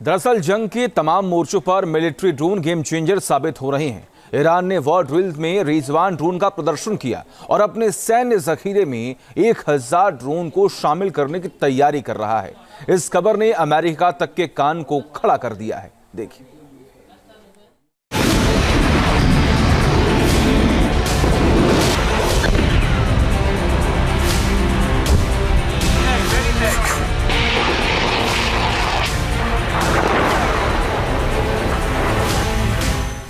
दरअसल जंग के तमाम मोर्चों पर मिलिट्री ड्रोन गेम चेंजर साबित हो रहे हैं। ईरान ने वॉर ड्रिल में रिजवान ड्रोन का प्रदर्शन किया और अपने सैन्य जखीरे में 1000 ड्रोन को शामिल करने की तैयारी कर रहा है। इस खबर ने अमेरिका तक के कान को खड़ा कर दिया है। देखिए।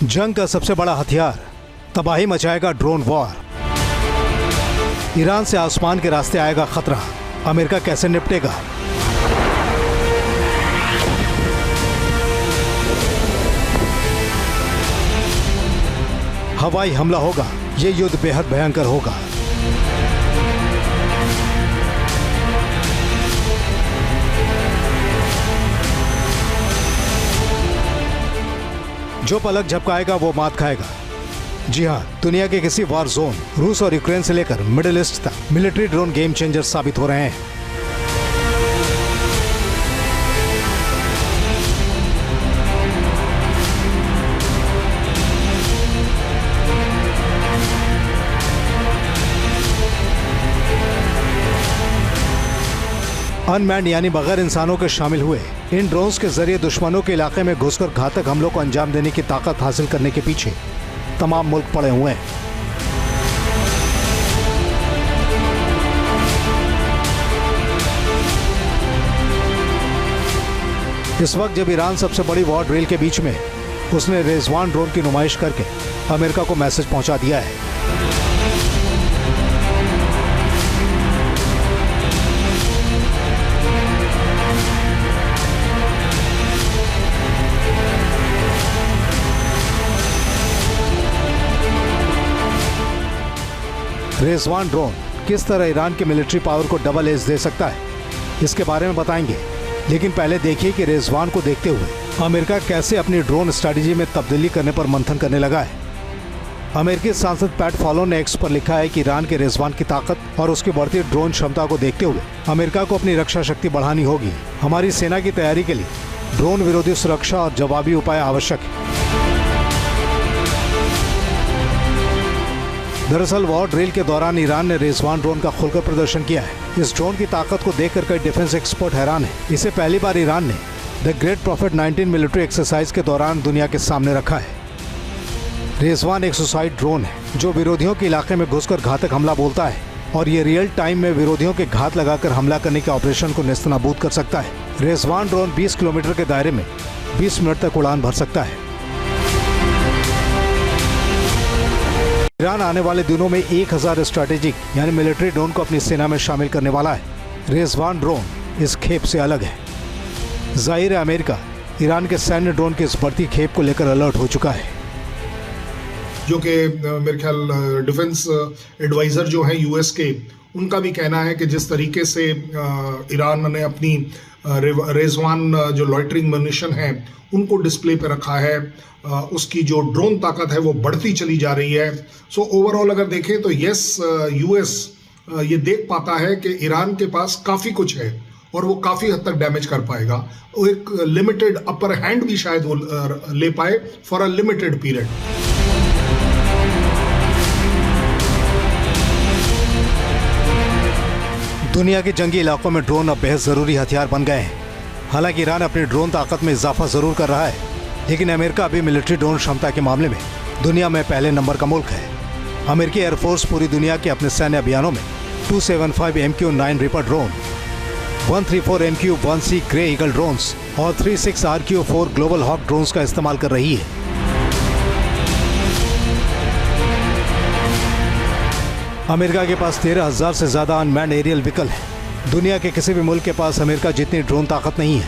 जंग का सबसे बड़ा हथियार, तबाही मचाएगा ड्रोन वॉर। ईरान से आसमान के रास्ते आएगा खतरा, अमेरिका कैसे निपटेगा? हवाई हमला होगा, ये युद्ध बेहद भयंकर होगा। जो पलक झपकाएगा वो मात खाएगा। जी हां, दुनिया के किसी वार जोन, रूस और यूक्रेन से लेकर मिडिल ईस्ट तक मिलिट्री ड्रोन गेम चेंजर साबित हो रहे हैं। अनमैन्ड यानी बगैर इंसानों के शामिल हुए इन ड्रोन्स के जरिए दुश्मनों के इलाके में घुसकर घातक हमलों को अंजाम देने की ताकत हासिल करने के पीछे तमाम मुल्क पड़े हुए हैं। इस वक्त जब ईरान सबसे बड़ी वॉर ड्रिल के बीच में, उसने रिजवान ड्रोन की नुमाइश करके अमेरिका को मैसेज पहुंचा दिया है। रिजवान ड्रोन किस तरह ईरान के मिलिट्री पावर को डबल एज दे सकता है, इसके बारे में बताएंगे। लेकिन पहले देखिए कि रिजवान को देखते हुए अमेरिका कैसे अपनी ड्रोन स्ट्रैटेजी में तब्दीली करने पर मंथन करने लगा है। अमेरिकी सांसद पैट फॉलो ने एक्स पर लिखा है कि ईरान के रिजवान की ताकत और उसकी बढ़ती ड्रोन क्षमता को देखते हुए अमेरिका को अपनी रक्षा शक्ति बढ़ानी होगी। हमारी सेना की तैयारी के लिए ड्रोन विरोधी सुरक्षा और जवाबी उपाय आवश्यक है। दरअसल वॉर ड्रिल के दौरान ईरान ने रिजवान ड्रोन का खुलकर प्रदर्शन किया है। इस ड्रोन की ताकत को देखकर कई डिफेंस एक्सपर्ट हैरान हैं। इसे पहली बार ईरान ने the great profit 19 military exercise के दौरान दुनिया के सामने रखा है। रिजवान एक सुसाइड ड्रोन है जो विरोधियों के इलाके में घुसकर घातक हमला बोलता है और ये रियल टाइम में विरोधियों के घात लगाकर हमला करने के ऑपरेशन को नेस्तनाबूद कर सकता है। रिजवान ड्रोन 20 किलोमीटर के दायरे में 20 मिनट तक उड़ान भर सकता है। ईरान आने वाले दिनों में 1000 स्ट्रैटेजिक यानी मिलिट्री ड्रोन को अपनी सेना में शामिल करने वाला है। रिजवान ड्रोन इस खेप से अलग है। जाहिर है अमेरिका ईरान के सैन्य ड्रोन की इस बढ़ती खेप को लेकर अलर्ट हो चुका है। जो कि मेरे ख्याल डिफेंस एडवाइज़र जो हैं यूएस के, उनका भी कहना है कि जिस तरीके से ईरान ने अपनी रिजवान जो लॉइटरिंग म्यूनिशन है उनको डिस्प्ले पे रखा है, उसकी जो ड्रोन ताकत है वो बढ़ती चली जा रही है। सो ओवरऑल अगर देखें तो यस, यूएस ये देख पाता है कि ईरान के पास काफ़ी कुछ है और वो काफ़ी हद तक डैमेज कर पाएगा। वो एक लिमिटेड अपर हैंड भी शायद वो ले पाए फॉर अ लिमिटेड पीरियड। दुनिया के जंगी इलाकों में ड्रोन अब बेहद जरूरी हथियार बन गए हैं। हालांकि ईरान अपनी ड्रोन ताकत में इजाफा जरूर कर रहा है, लेकिन अमेरिका अभी मिलिट्री ड्रोन क्षमता के मामले में दुनिया में पहले नंबर का मुल्क है। अमेरिकी एयरफोर्स पूरी दुनिया के अपने सैन्य अभियानों में 275 MQ-9 ripper drone, 134 MQ-1C grey eagle drones और 36 RQ-4 ग्लोबल हॉक ड्रोन्स का इस्तेमाल कर रही है। अमेरिका के पास 13,000 से ज्यादा अनमैन्ड एरियल व्हीकल है। दुनिया के किसी भी मुल्क के पास अमेरिका जितनी ड्रोन ताकत नहीं है।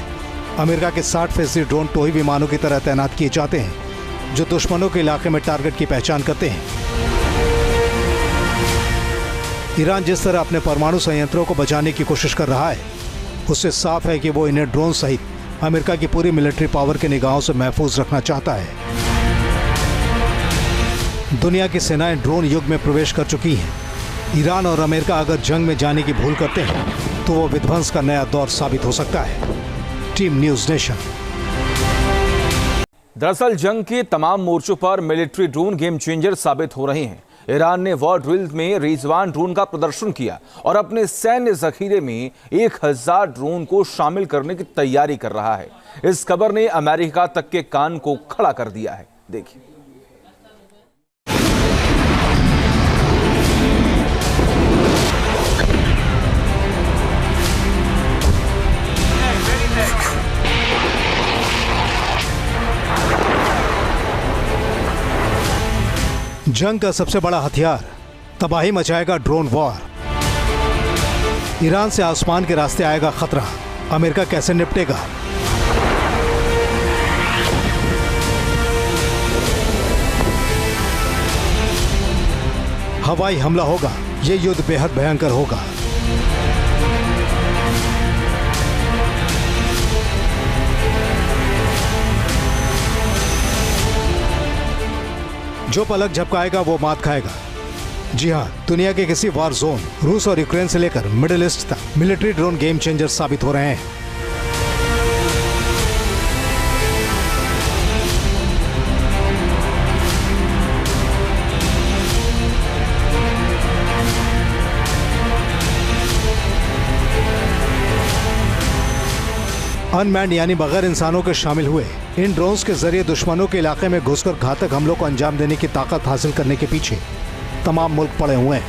अमेरिका के 60% ड्रोन टोही विमानों की तरह तैनात किए जाते हैं जो दुश्मनों के इलाके में टारगेट की पहचान करते हैं। ईरान जिस तरह अपने परमाणु संयंत्रों को बचाने की कोशिश कर रहा है, उससे साफ है कि वो इन्हें ड्रोन सहित अमेरिका की पूरी मिलिट्री पावर के निगाहों से महफूज रखना चाहता है। दुनिया की सेनाएं ड्रोन युग में प्रवेश कर चुकी हैं। ईरान और अमेरिका अगर जंग में जाने की भूल करते हैं तो वो विध्वंस का नया दौर साबित हो सकता है। Team news nation. दरअसल जंग के तमाम मोर्चों पर मिलिट्री ड्रोन गेम चेंजर साबित हो रहे हैं। ईरान ने वॉर ड्रिल में रिजवान ड्रोन का प्रदर्शन किया और अपने सैन्य जखीरे में 1000 ड्रोन को शामिल करने की तैयारी कर रहा है। इस खबर ने अमेरिका तक के कान को खड़ा कर दिया है। देखिए। जंग का सबसे बड़ा हथियार, तबाही मचाएगा ड्रोन वॉर। ईरान से आसमान के रास्ते आएगा खतरा, अमेरिका कैसे निपटेगा? हवाई हमला होगा, ये युद्ध बेहद भयंकर होगा। जो पलक झपकाएगा वो मात खाएगा। जी हां, दुनिया के किसी वार जोन, रूस और यूक्रेन से लेकर मिडिल ईस्ट तक मिलिट्री ड्रोन गेम चेंजर साबित हो रहे हैं। अनमैन्ड यानी बगैर इंसानों के शामिल हुए इन ड्रोन्स के जरिए दुश्मनों के इलाके में घुसकर घातक हमलों को अंजाम देने की ताकत हासिल करने के पीछे तमाम मुल्क पड़े हुए हैं।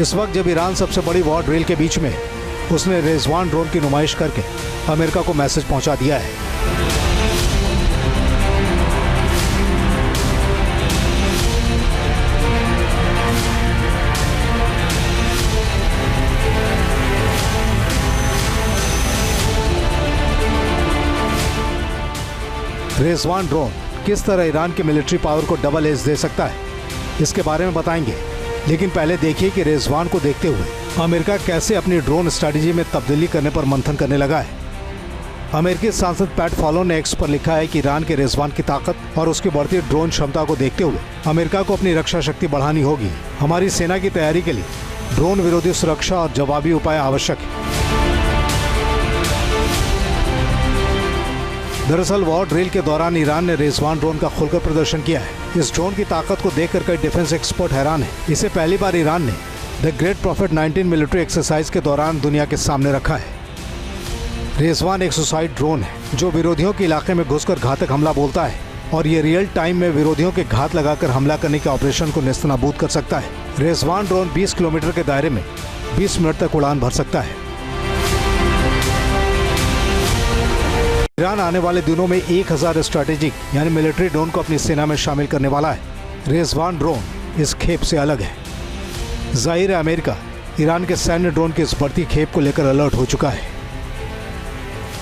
इस वक्त जब ईरान सबसे बड़ी वॉर ड्रिल के बीच में, उसने रिजवान ड्रोन की नुमाइश करके अमेरिका को मैसेज पहुंचा दिया है। रिजवान ड्रोन किस तरह ईरान की मिलिट्री पावर को डबल एज दे सकता है, इसके बारे में बताएंगे। लेकिन पहले देखिए कि रिजवान को देखते हुए अमेरिका कैसे अपनी ड्रोन स्ट्रैटेजी में तब्दीली करने पर मंथन करने लगा है। अमेरिकी सांसद पैट फॉलो ने एक्स पर लिखा है कि ईरान के रिजवान की ताकत और उसकी बढ़ती ड्रोन क्षमता को देखते हुए अमेरिका को अपनी रक्षा शक्ति बढ़ानी होगी। हमारी सेना की तैयारी के लिए ड्रोन विरोधी सुरक्षा और जवाबी उपाय आवश्यक है। दरअसल वॉर ड्रिल के दौरान ईरान ने रिजवान ड्रोन का खुलकर प्रदर्शन किया है। इस ड्रोन की ताकत को देखकर कई डिफेंस एक्सपर्ट हैरान हैं। इसे पहली बार ईरान ने the great profit 19 military exercise के दौरान दुनिया के सामने रखा है। रिजवान एक सुसाइड ड्रोन है जो विरोधियों के इलाके में घुसकर घातक हमला बोलता है और ये रियल टाइम में विरोधियों के घात लगाकर हमला करने के ऑपरेशन को नेस्तनाबूद कर सकता है। रिजवान ड्रोन 20 किलोमीटर के दायरे में 20 मिनट तक उड़ान भर सकता है। ईरान आने वाले दिनों में 1000 स्ट्रैटेजिक यानी मिलिट्री ड्रोन को अपनी सेना में शामिल करने वाला है। रिजवान ड्रोन इस खेप से अलग है। जाहिर है अमेरिका ईरान के सैन्य ड्रोन की इस बढ़ती खेप को लेकर अलर्ट हो चुका है।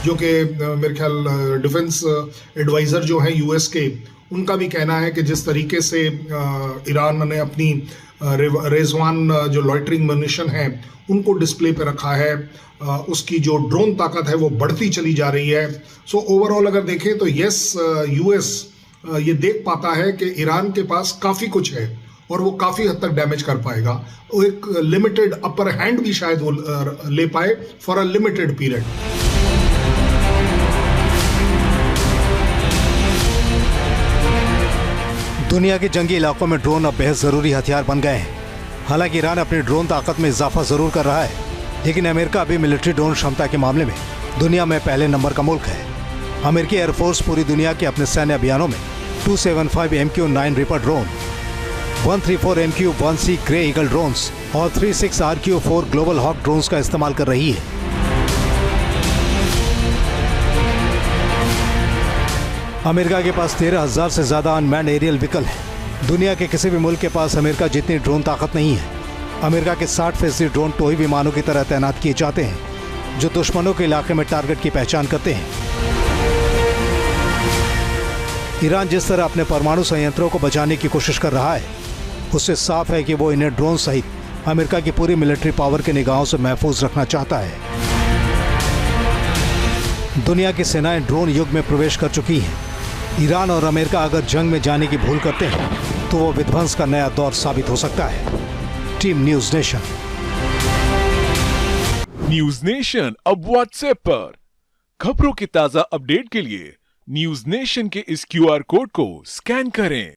जो कि मेरे ख्याल डिफेंस एडवाइज़र जो हैं यूएस के, उनका भी कहना है कि जिस तरीके से ईरान ने अपनी रिजवान जो लॉइटरिंग म्यूनिशन है उनको डिस्प्ले पे रखा है, उसकी जो ड्रोन ताकत है वो बढ़ती चली जा रही है। सो ओवरऑल अगर देखें तो यस, यूएस ये देख पाता है कि ईरान के पास काफ़ी कुछ है और वो काफ़ी हद तक डैमेज कर पाएगा। वो एक लिमिटेड अपर हैंड भी शायद वो ले पाए फॉर अ लिमिटेड पीरियड। दुनिया के जंगी इलाकों में ड्रोन अब बेहद जरूरी हथियार बन गए हैं। हालांकि ईरान अपनी ड्रोन ताकत में इजाफा जरूर कर रहा है, लेकिन अमेरिका अभी मिलिट्री ड्रोन क्षमता के मामले में दुनिया में पहले नंबर का मुल्क है। अमेरिकी एयरफोर्स पूरी दुनिया के अपने सैन्य अभियानों में 275 MQ-9 ripper drone, 134 MQ-1C grey eagle drones और 36 RQ-4 ग्लोबल हॉक ड्रोन्स का इस्तेमाल कर रही है। अमेरिका के पास 13,000 से ज्यादा अनमैन्ड एरियल व्हीकल है। दुनिया के किसी भी मुल्क के पास अमेरिका जितनी ड्रोन ताकत नहीं है। अमेरिका के 60% ड्रोन टोही विमानों की तरह तैनात किए जाते हैं जो दुश्मनों के इलाके में टारगेट की पहचान करते हैं। ईरान जिस तरह अपने परमाणु संयंत्रों को बचाने की कोशिश कर रहा है, उससे साफ है कि वो इन्हें ड्रोन सहित अमेरिका की पूरी मिलिट्री पावर के निगाहों से महफूज रखना चाहता है। दुनिया की सेनाएं ड्रोन युग में प्रवेश कर चुकी हैं। ईरान और अमेरिका अगर जंग में जाने की भूल करते हैं तो वो विध्वंस का नया दौर साबित हो सकता है। Team news nation. News nation अब व्हाट्सएप पर। खबरों के ताजा अपडेट के लिए न्यूज नेशन के इस QR कोड को स्कैन करें।